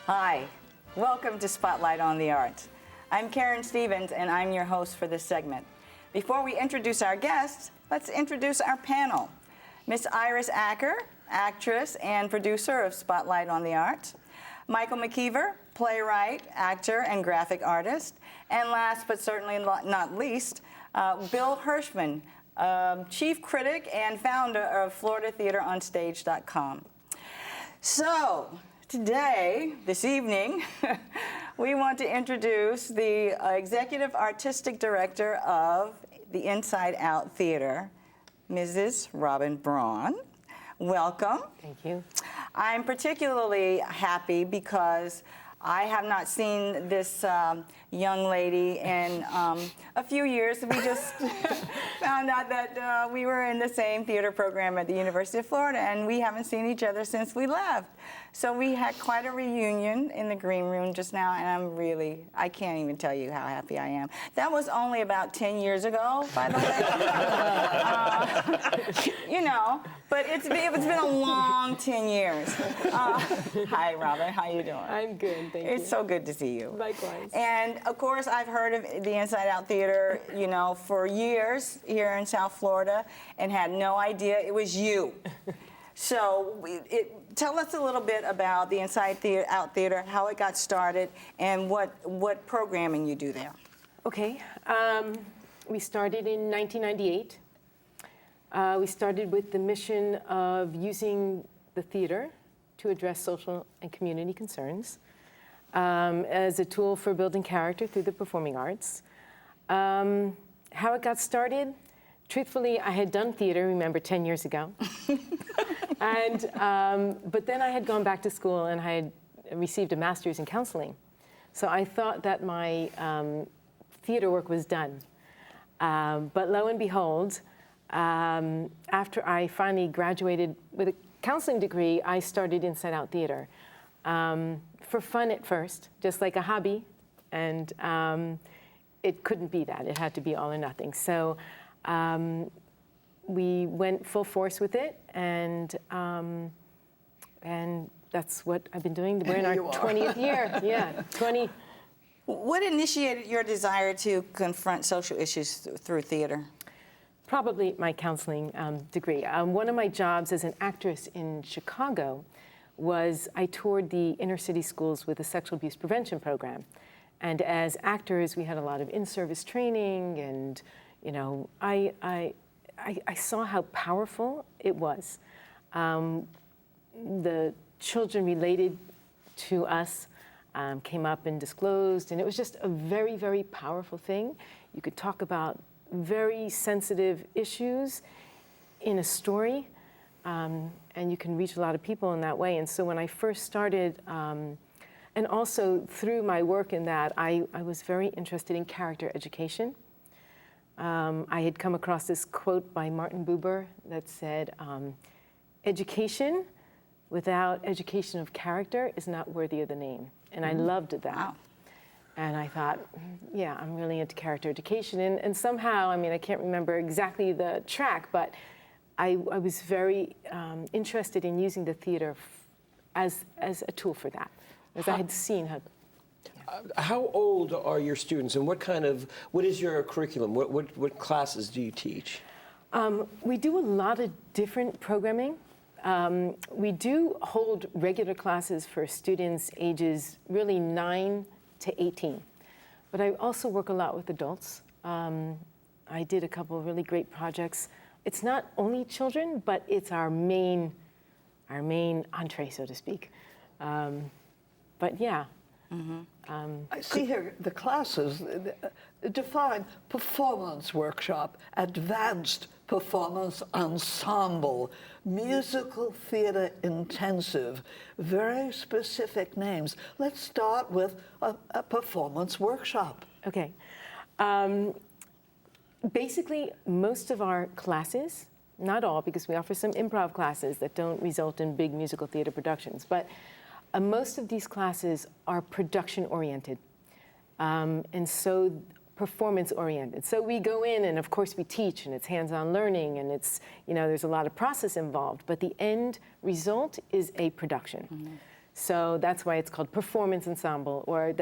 Hi, welcome to Spotlight on the Arts. I'm Karen Stevens, and I'm your host for this segment. Before we introduce our guests, let's introduce our panel. Miss Iris Acker, actress and producer of Spotlight on the Arts. Michael McKeever, playwright, actor, and graphic artist. And last but certainly not least, Bill Hirschman, chief critic and founder of FloridaTheaterOnStage.com. So, today, this evening, we want to introduce the Executive Artistic Director of the Inside Out Theater, Mrs. Robin Braun. Welcome. Thank you. I'm particularly happy because I have not seen this young lady in a few years. We just found out that we were in the same theater program at the University of Florida, and we haven't seen each other since we left. So we had quite a reunion in the green room just now, and I can't even tell you how happy I am. That was only about 10 years ago, by the way. But it's been a long 10 years. Hi, Robin, how you doing? I'm good, thank you. It's so good to see you. Likewise. And of course, I've heard of the Inside Out Theater, for years here in South Florida, and had no idea it was you. So tell us a little bit about the Inside Out Theater, how it got started, and what programming you do there. Okay, we started in 1998. We started with the mission of using the theater to address social and community concerns as a tool for building character through the performing arts. How it got started? Truthfully, I had done theater, remember, 10 years ago. But then I had gone back to school and I had received a master's in counseling. So I thought that my theater work was done. But lo and behold, after I finally graduated with a counseling degree, I started Inside Out Theater. For fun at first, just like a hobby. And it couldn't be that. It had to be all or nothing. So we went full force with it, and that's what I've been doing. We're in our 20th year. Yeah, 20. What initiated your desire to confront social issues through theater? Probably my counseling degree. One of my jobs as an actress in Chicago was I toured the inner city schools with a sexual abuse prevention program. And as actors, we had a lot of in-service training, and I saw how powerful it was. The children related to us came up and disclosed, and it was just a very, very powerful thing. You could talk about very sensitive issues in a story, and you can reach a lot of people in that way. And so when I first started, and also through my work in that, I was very interested in character education. I had come across this quote by Martin Buber that said, education without education of character is not worthy of the name. And I loved that. Wow. And I thought, yeah, I'm really into character education. And somehow, I can't remember exactly the track, but I was very interested in using the theater as a tool for that, as I had seen how. How old are your students, and what is your curriculum? What classes do you teach? We do a lot of different programming. We do hold regular classes for students ages really 9 to 18. But I also work a lot with adults. I did a couple of really great projects. It's not only children, but it's our main entree, so to speak. But yeah. Mm-hmm. I see here the classes define performance workshop, advanced performance ensemble, musical theater intensive, very specific names. Let's start with a performance workshop. Okay. Basically, most of our classes, not all, because we offer some improv classes that don't result in big musical theater productions, but most of these classes are production-oriented, and so performance-oriented. So we go in, and of course we teach, and it's hands-on learning, and there's a lot of process involved, but the end result is a production. Mm-hmm. So that's why it's called performance ensemble, or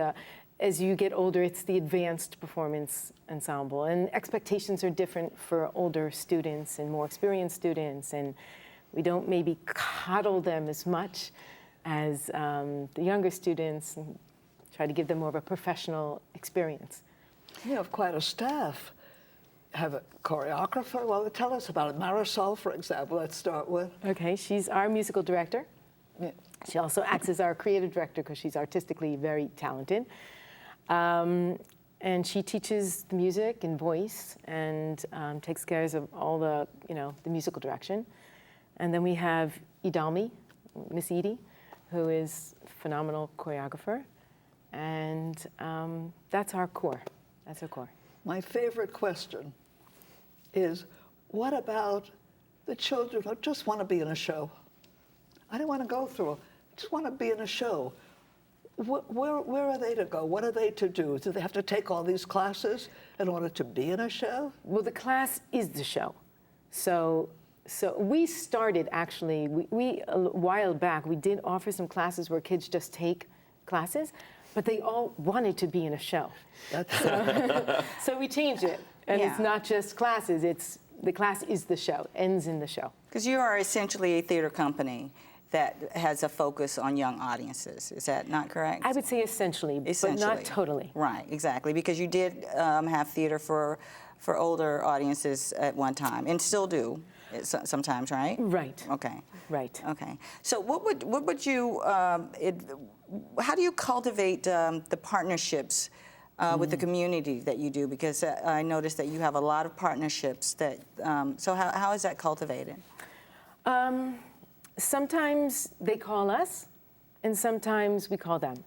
as you get older, it's the advanced performance ensemble. And expectations are different for older students and more experienced students, and we don't maybe coddle them as much as the younger students, and try to give them more of a professional experience. You have quite a staff. Have a choreographer. Well, tell us about it. Marisol, for example, let's start with. Okay, she's our musical director. Yeah. She also acts as our creative director because she's artistically very talented. And she teaches the music and voice and takes care of all the, the musical direction. And then we have Idalmi, Miss Edie, who is a phenomenal choreographer. And that's our core. That's our core. My favorite question is, what about the children who just want to be in a show? I don't want to go through, just want to be in a show. Where are they to go? What are they to do? Do they have to take all these classes in order to be in a show? Well, the class is the show. So we started, actually, we a while back, we did offer some classes where kids just take classes, but they all wanted to be in a show. So we changed it. And Yeah. it's not just classes, the class is the show, ends in the show. Because you are essentially a theater company that has a focus on young audiences. Is that not correct? I would say essentially, but not totally. Right, exactly. Because you did have theater for older audiences at one time, and still do sometimes, right? Right. Okay. Right. Okay. So what would you? How do you cultivate the partnerships with the community that you do? Because I noticed that you have a lot of partnerships. So how is that cultivated? Sometimes they call us, and sometimes we call them.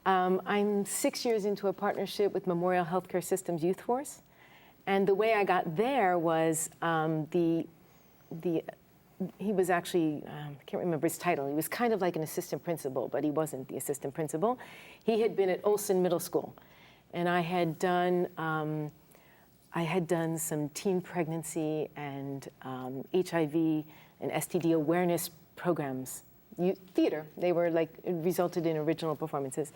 I'm 6 years into a partnership with Memorial Healthcare Systems Youth Force, and the way I got there was he was actually, I can't remember his title, he was kind of like an assistant principal, but he wasn't the assistant principal. He had been at Olson Middle School, and I had done some teen pregnancy and HIV and STD awareness programs, theater. They were resulted in original performances.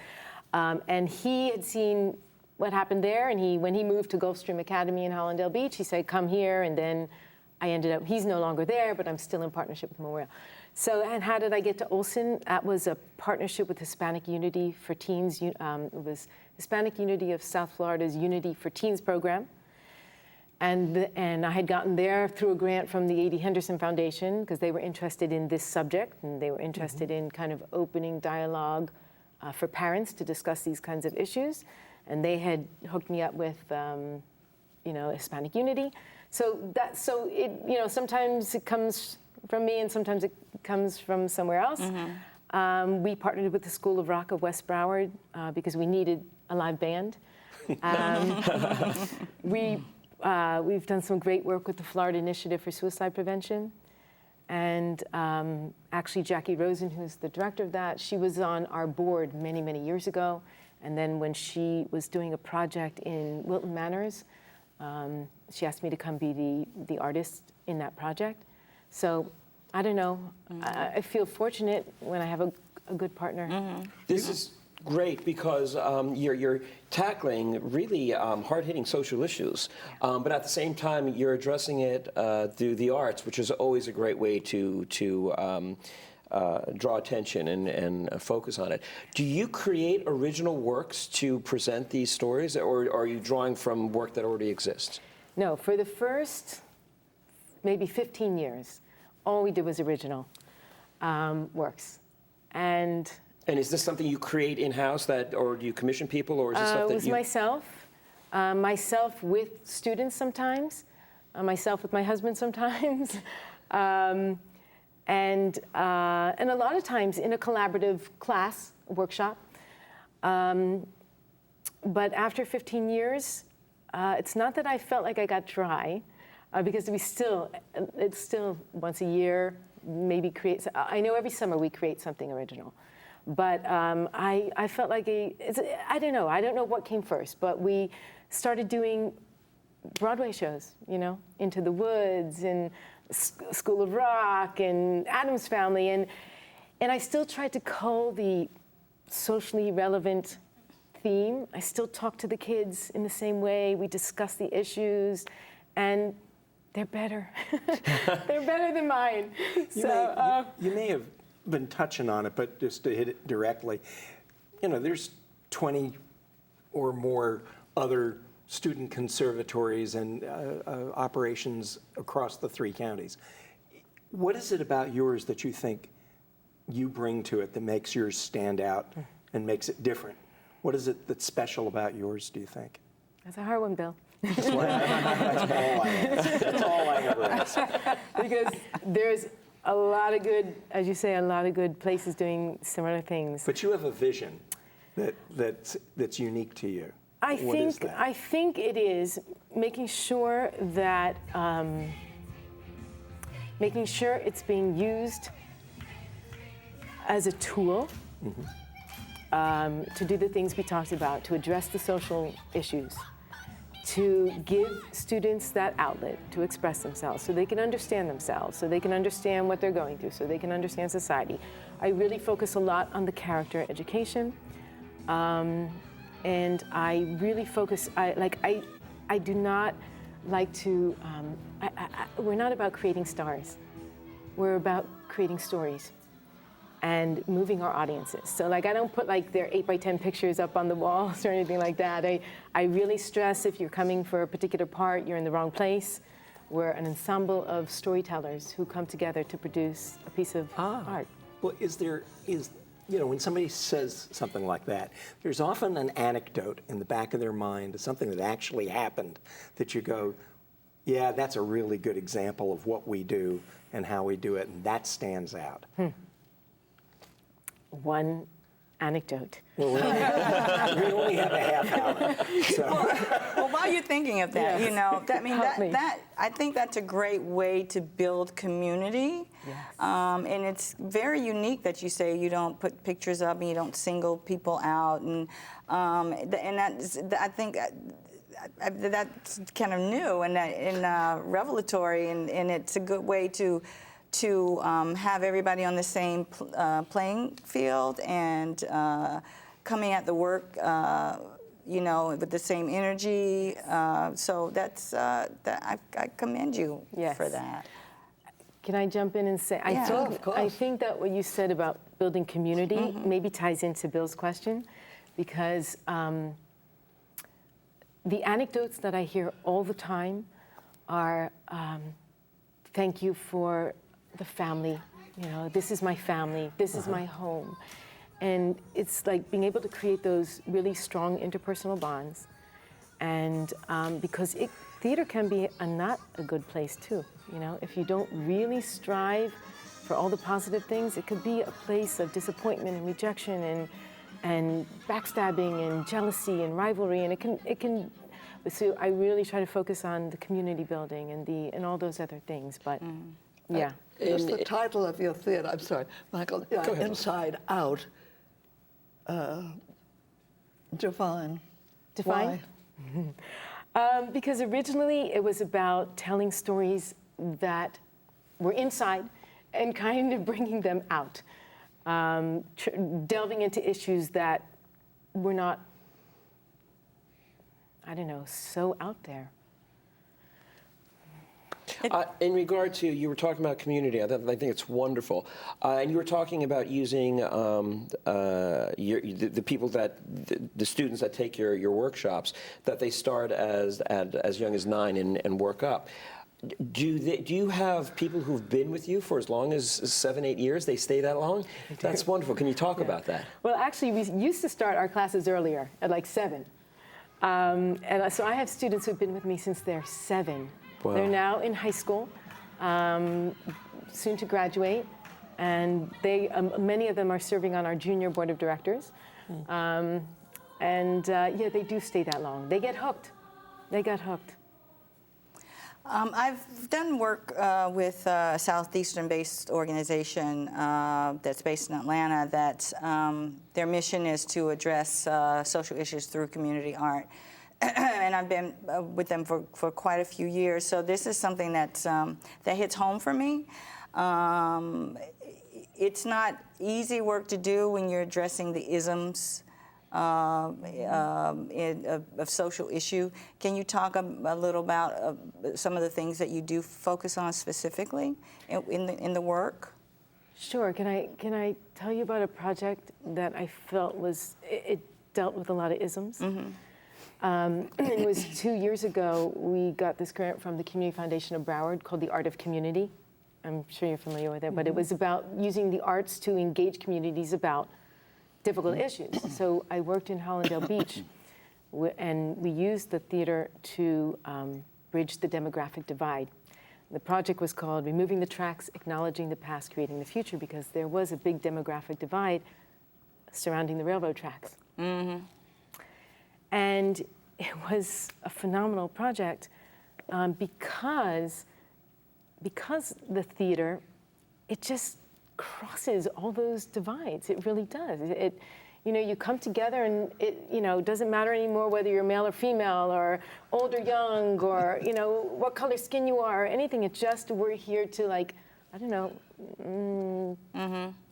And he had seen what happened there, and when he moved to Gulfstream Academy in Hollandale Beach, he said, come here, and then I ended up, he's no longer there, but I'm still in partnership with Memorial. So, and how did I get to Olson? That was a partnership with Hispanic Unity for Teens. It was Hispanic Unity of South Florida's Unity for Teens program. And I had gotten there through a grant from the A.D. Henderson Foundation because they were interested in this subject, and they were interested in kind of opening dialogue for parents to discuss these kinds of issues. And they had hooked me up with, Hispanic Unity. So sometimes it comes from me, and sometimes it comes from somewhere else. We partnered with the School of Rock of West Broward because we needed a live band. We've done some great work with the Florida Initiative for Suicide Prevention. And actually, Jackie Rosen, who's the director of that, she was on our board many, many years ago. And then when she was doing a project in Wilton Manors, she asked me to come be the artist in that project. So I don't know. I feel fortunate when I have a good partner. This is great because you're tackling really hard-hitting social issues, but at the same time you're addressing it through the arts, which is always a great way to draw attention and focus on it. Do you create original works to present these stories, or are you drawing from work that already exists? No, for the first maybe 15 years, all we did was original works. And is this something you create in-house, or do you commission people, or is this stuff that it was myself with students sometimes, myself with my husband sometimes, and a lot of times in a collaborative class, workshop. But after 15 years, it's not that I felt like I got dry, because it's still once a year, maybe create. I know every summer we create something original. But I felt like I don't know what came first, but we started doing Broadway shows, Into the Woods and School of Rock and Addams Family, and And I still tried to cull the socially relevant theme. I still talk to the kids in the same way. We discuss the issues, and they're better. They're better than mine. You may have been touching on it, but just to hit it directly, there's 20 or more other student conservatories and operations across the 3 counties. What is it about yours that you think you bring to it that makes yours stand out and makes it different? What is it that's special about yours, do you think? That's a hard one, Bill. That's all I ask. That's all I ever ask. Because there's a lot of good, as you say, a lot of good places doing similar things. But you have a vision that's unique to you. I What is that? think it is making sure that it's being used as a tool to do the things we talked about, to address the social issues, to give students that outlet to express themselves so they can understand themselves, so they can understand what they're going through, so they can understand society. I really focus a lot on the character education. And I really focus, I do not like to, we're not about creating stars. We're about creating stories and moving our audiences. So I don't put their 8x10 pictures up on the walls or anything like that. I really stress if you're coming for a particular part, you're in the wrong place. We're an ensemble of storytellers who come together to produce a piece of art. Well, when somebody says something like that, there's often an anecdote in the back of their mind, something that actually happened, that you go, yeah, that's a really good example of what we do and how we do it, and that stands out. One anecdote. Well, we only have a half hour. So. Well, while you're thinking of that, I think that's a great way to build community. Yes. And it's very unique that you say you don't put pictures up and you don't single people out, and I think that's kind of new and revelatory, and it's a good way to have everybody on the same playing field and coming at the work, with the same energy. So I commend you for that. Can I jump in and say, I think that what you said about building community maybe ties into Bill's question, because the anecdotes that I hear all the time are, thank you for the family, this is my family, this is my home. And it's like being able to create those really strong interpersonal bonds. And because theater can be not a good place too, if you don't really strive for all the positive things, it could be a place of disappointment and rejection and backstabbing and jealousy and rivalry, and it can. So I really try to focus on the community building and all those other things, but yeah. It's the title of your theater, I'm sorry, Michael, Inside Out, Divine. Divine? Why? Because originally it was about telling stories that were inside and kind of bringing them out, delving into issues that were not, so out there. In regard to, you were talking about community, I think it's wonderful. And you were talking about using the people the students that take your workshops, that they start as young as 9 and work up. Do you have people who've been with you for as long as 7, 8 years? They stay that long? That's wonderful. Can you talk about that? Well, actually, we used to start our classes earlier, at 7. And so I have students who've been with me since they're 7. Wow. They're now in high school, soon to graduate, and many of them are serving on our junior board of directors. They do stay that long. They get hooked. They got hooked. I've done work with a Southeastern-based organization that's based in Atlanta that their mission is to address social issues through community art. And I've been with them for quite a few years, so this is something that hits home for me. it's not easy work to do when you're addressing the isms of social issue. Can you talk a little about some of the things that you do focus on specifically in the work? Sure. Can I tell you about a project that I felt it dealt with a lot of isms? It was 2 years ago. We got this grant from the Community Foundation of Broward called The Art of Community. I'm sure you're familiar with it, but it was about using the arts to engage communities about difficult issues. So I worked in Hollandale Beach, and we used the theater to bridge the demographic divide. The project was called Removing the Tracks, Acknowledging the Past, Creating the Future, because there was a big demographic divide surrounding the railroad tracks. And it was a phenomenal project because the theater, it just crosses all those divides. It really does. You come together, and it doesn't matter anymore whether you're male or female, or old or young, or what color skin you are, or anything. It's just we're here to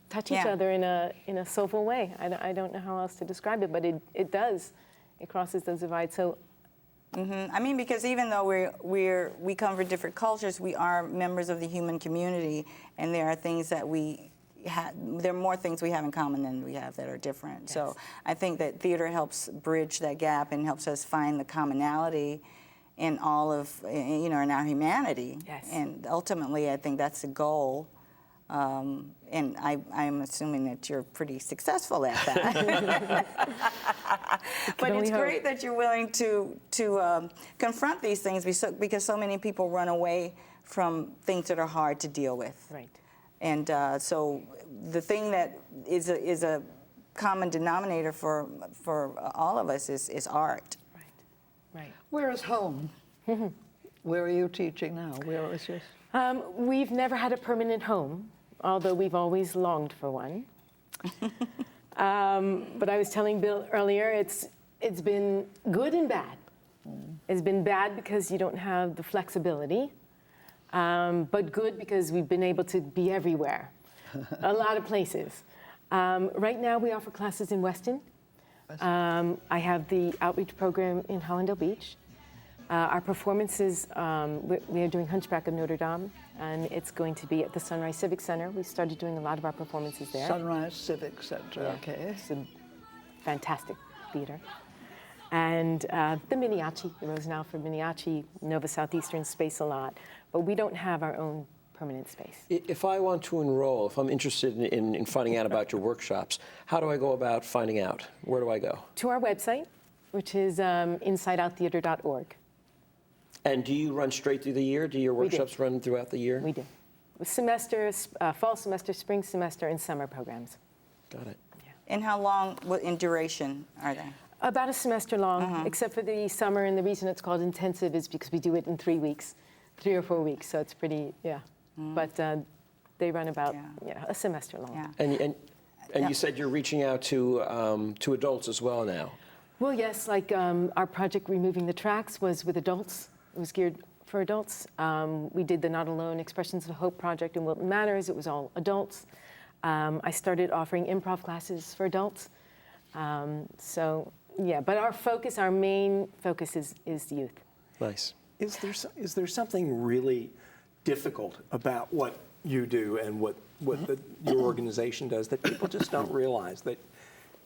touch each other in a soulful way. I don't know how else to describe it, but it does. It crosses those divides. So. I mean, because even though we come from different cultures, we are members of the human community, and there are things that there are more things we have in common than we have that are different. Yes. So I think that theater helps bridge that gap and helps us find the commonality in all of, in our humanity. Yes. And ultimately, I think that's the goal. And I'm assuming that you're pretty successful at that. But it's great that you're willing to confront these things because so many people run away from things that are hard to deal with. Right. And so the thing that is a common denominator for all of us is art. Right. Right. Where is home? Where are you teaching now? Where is yours? We've never had a permanent home, although we've always longed for one. But I was telling Bill earlier, it's been good and bad. It's been bad because you don't have the flexibility, but good because we've been able to be everywhere, a lot of places. Right now we offer classes in Weston. I have the outreach program in Hollandale Beach. Our performances, we are doing Hunchback of Notre Dame, and it's going to be at the Sunrise Civic Center. We started doing a lot of our performances there. Sunrise Civic Center, okay. It's a fantastic theater. And the Miniachi, the Rosenalford Miniachi, Nova Southeastern space a lot, but we don't have our own permanent space. If I want to enroll, if I'm interested in finding out about your workshops, how do I go about finding out? Where do I go? To our website, which is insideouttheater.org. And do you run straight through the year? Do your workshops run throughout the year? We do. With semesters, fall semester, spring semester, and summer programs. Got it. Yeah. And how long in duration are they? About a semester long, except for the summer, and the reason it's called intensive is because we do it in 3 weeks, 3 or 4 weeks, so it's pretty, But they run about a semester long. Yeah. And you said you're reaching out to adults as well now. Well, yes, like our project Removing the Tracks was with adults. It was geared for adults. We did the Not Alone Expressions of Hope project in Wilton Manors. It was all adults. I started offering improv classes for adults. But our main focus is the youth. Nice. Is there something really difficult about what you do and what your organization does that people just don't realize that,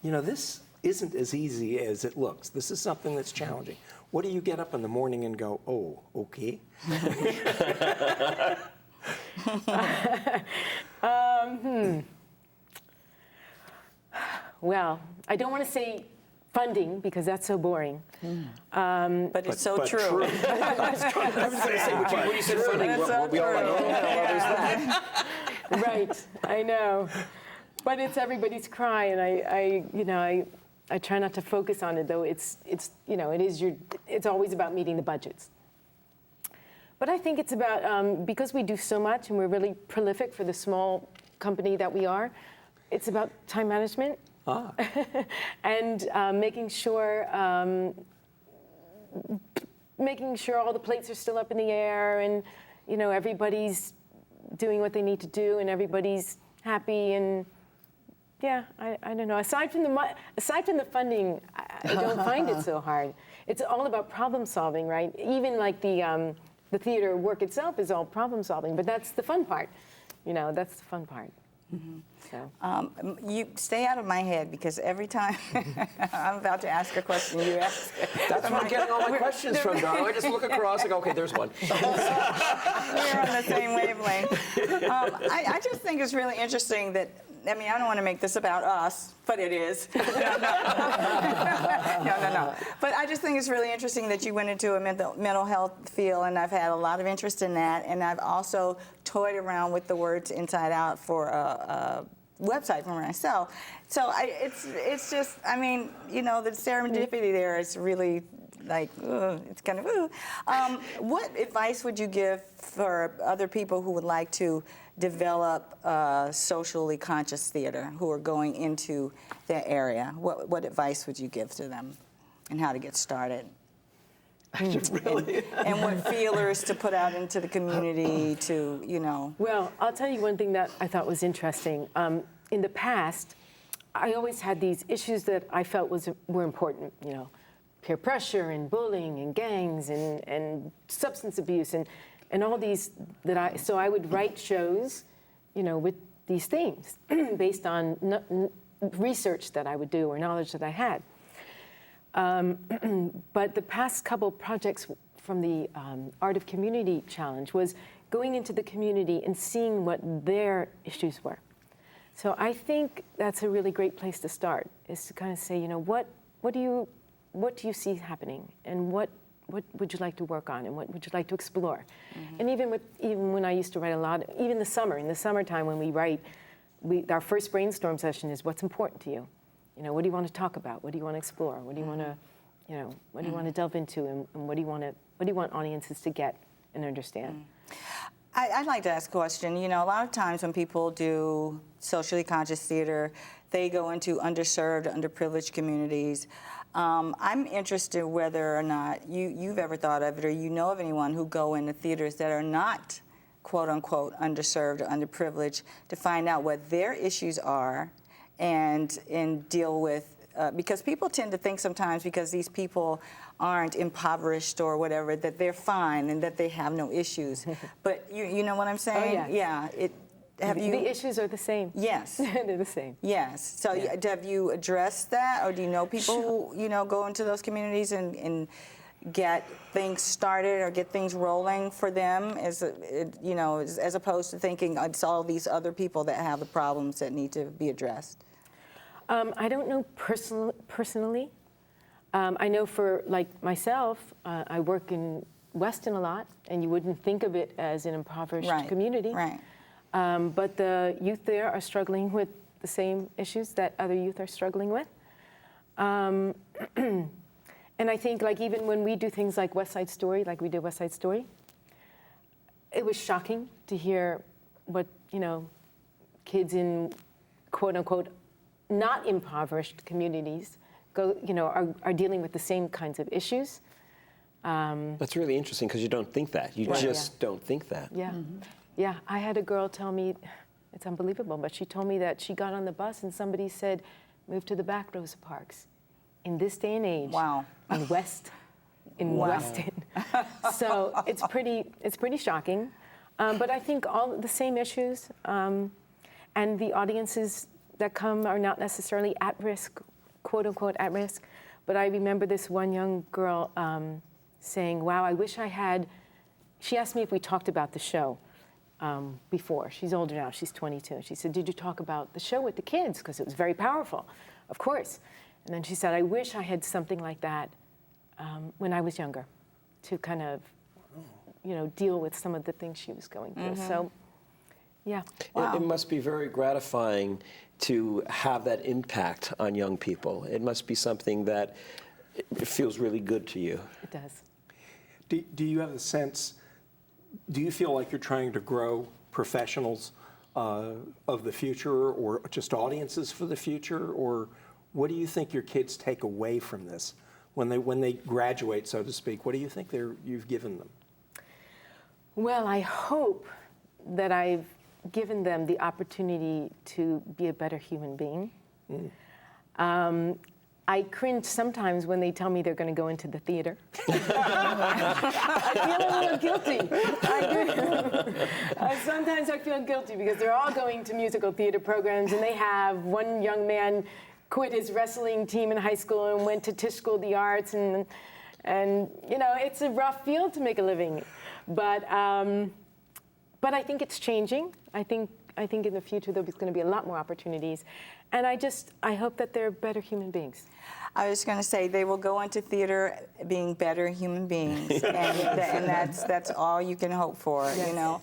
this isn't as easy as it looks. This is something that's challenging. What do you get up in the morning and go, oh, okay? Well, I don't want to say funding because that's so boring. But it's so true. I was going to say, when you said funding, we all went, there's that. Right, I know. But it's everybody's cry, and I try not to focus on it, though it's always about meeting the budgets. But I think it's about, because we do so much and we're really prolific for the small company that we are, it's about time management. And making sure all the plates are still up in the air, and everybody's doing what they need to do, and everybody's happy, and yeah, I don't know. Aside from the funding, I don't find it so hard. It's all about problem solving, right? Even like the theater work itself is all problem solving, but that's the fun part. That's the fun part. Mm-hmm. So. You stay out of my head, because every time I'm about to ask a question, you ask. That's where I'm getting all my questions from, darling. I just look across and go, okay, there's one. We're on the same wavelength. I just think it's really interesting that, I mean, I don't want to make this about us, but it is. No. But I just think it's really interesting that you went into a mental health field, and I've had a lot of interest in that. And I've also toyed around with the words Inside Out for a website for myself. So it's just, I mean, the serendipity there is really like, it's kind of, What advice would you give for other people who would like to develop socially conscious theater, who are going into that area? What advice would you give to them, and how to get started? Really? And what feelers to put out into the community to, Well, I'll tell you one thing that I thought was interesting. In the past, I always had these issues that I felt were important, peer pressure and bullying and gangs and substance abuse and all these so I would write shows, with these themes based on research that I would do or knowledge that I had. But the past couple projects from the Art of Community Challenge was going into the community and seeing what their issues were. So I think that's a really great place to start, is to kind of say, what do you see happening, and what would you like to work on, and what would you like to explore? Mm-hmm. And even when I used to write a lot, even in the summertime when we write, our first brainstorm session is, what's important to you? What do you want to talk about? What do you want to explore? What do you want to, what do you want to delve into, and what do you want audiences to get and understand? I'd like to ask a question. A lot of times when people do socially conscious theater, they go into underserved, underprivileged communities. I'm interested whether or not you've ever thought of it, or you know of anyone who go into theaters that are not, quote unquote, underserved or underprivileged, to find out what their issues are and deal with, because people tend to think sometimes, because these people aren't impoverished or whatever, that they're fine and that they have no issues. But you know what I'm saying? Oh, yes. Yeah. The issues are the same. Yes. They're the same. Yes. So have you addressed that, or do you know people who go into those communities and get things started or get things rolling for them, as opposed to thinking it's all these other people that have the problems that need to be addressed? I don't know personally. I know for myself, I work in Weston a lot, and you wouldn't think of it as an impoverished community. Right. But the youth there are struggling with the same issues that other youth are struggling with. And I think even when we do things like West Side Story, like we did West Side Story, it was shocking to hear what, kids in quote unquote not impoverished communities are dealing with the same kinds of issues. That's really interesting, because you don't think that. You just don't think that. Yeah. Mm-hmm. Yeah, I had a girl tell me, it's unbelievable, but she told me that she got on the bus and somebody said, move to the back, Rosa Parks. In this day and age, wow. in Weston. So it's pretty shocking. But I think all the same issues, and the audiences that come are not necessarily at risk, quote unquote at risk. But I remember this one young girl saying, wow, I wish I had, she asked me if we talked about the show before. She's older now, she's 22. She said, did you talk about the show with the kids? Because it was very powerful, of course. And then she said, I wish I had something like that when I was younger, to kind of, deal with some of the things she was going through. Mm-hmm. So, yeah. Wow. It must be very gratifying to have that impact on young people. It must be something that it feels really good to you. It does. Do you have a sense, do you feel like you're trying to grow professionals of the future, or just audiences for the future? Or what do you think your kids take away from this when they graduate, so to speak? What do you think you've given them? Well, I hope that I've given them the opportunity to be a better human being. I cringe sometimes when they tell me they're going to go into the theater. I feel a little guilty. I do. Sometimes I feel guilty because they're all going to musical theater programs, and they have one young man quit his wrestling team in high school and went to Tisch School of the Arts, and you know, it's a rough field to make a living. But I think it's changing. I think in the future there's going to be a lot more opportunities, and I hope that they're better human beings. I was going to say they will go into theater being better human beings, and that's all you can hope for. Yes. You know,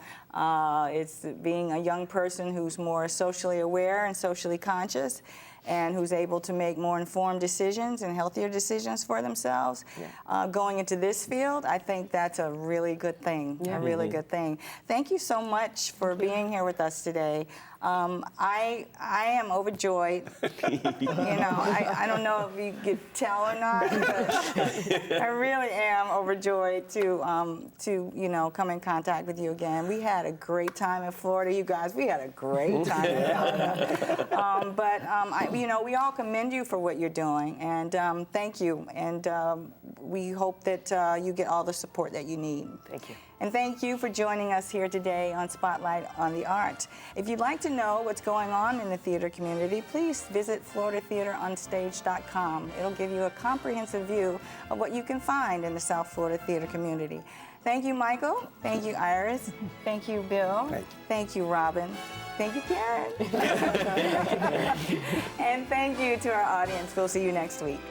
it's being a young person who's more socially aware and socially conscious, and who's able to make more informed decisions and healthier decisions for themselves. Yeah. Going into this field, I think that's a really good thing, a really good thing. Thank you so much for being here with us today. I am overjoyed. You know, I don't know if you could tell or not, but I really am overjoyed to you know, come in contact with you again. We had a great time in Florida, you guys. We had a great time in Florida. You know, we all commend you for what you're doing, and thank you. And we hope that you get all the support that you need. Thank you. And thank you for joining us here today on Spotlight on the Arts. If you'd like to know what's going on in the theater community, please visit FloridaTheaterOnStage.com. It'll give you a comprehensive view of what you can find in the South Florida theater community. Thank you, Michael. Thank you, Iris. Thank you, Bill. Thank you, Robin. Thank you, Karen. And thank you to our audience. We'll see you next week.